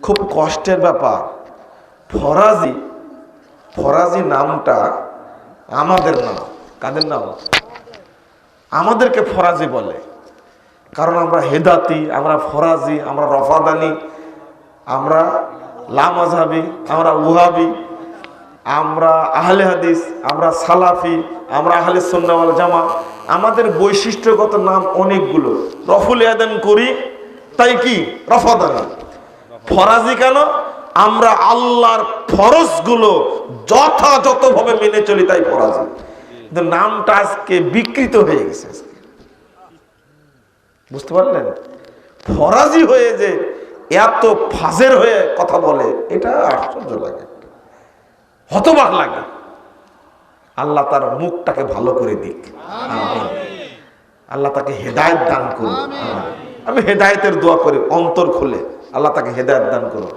খুব কষ্টের ব্যাপার। ফরাজি, ফরাজি নামটা আমাদের নাম। কাদের নাম? আমাদেরকে ফরাজি বলে, কারণ আমরা হেদাতি, আমরা ফরাজি, আমরা রফাদানি, আমরা লামাজহাবি, আমরা ওয়াহাবি, আমরা আহলে হাদিস, আমরা সালাফি, আমরা আহলে সুন্নাহ ওয়াল জামা। আমাদের বৈশিষ্ট্যগত নাম অনেকগুলো। রফুল ইয়াদান করি, তাই কি রফাদানি। ফরাজি কেন? আমরা আল্লাহর ফরজগুলো যথাযথভাবে মেনে চলি, তাই ফরাজি। কিন্তু নামটা আজকে বিকৃত হয়ে গেছে। বুঝতে পারলেন? ফরাজি হয়ে যে এত ফাজের হয়ে কথা বলে, এটা আশ্চর্য লাগে, হতবাক লাগে। আল্লাহ তার মুখটাকে ভালো করে দিক, আমিন। আল্লাহ তাকে হেদায়েত দান করুন। আমি হেদায়েতের দোয়া করি, অন্তর খুলে আল্লাহ তাকে হেদায়েত দান করুন।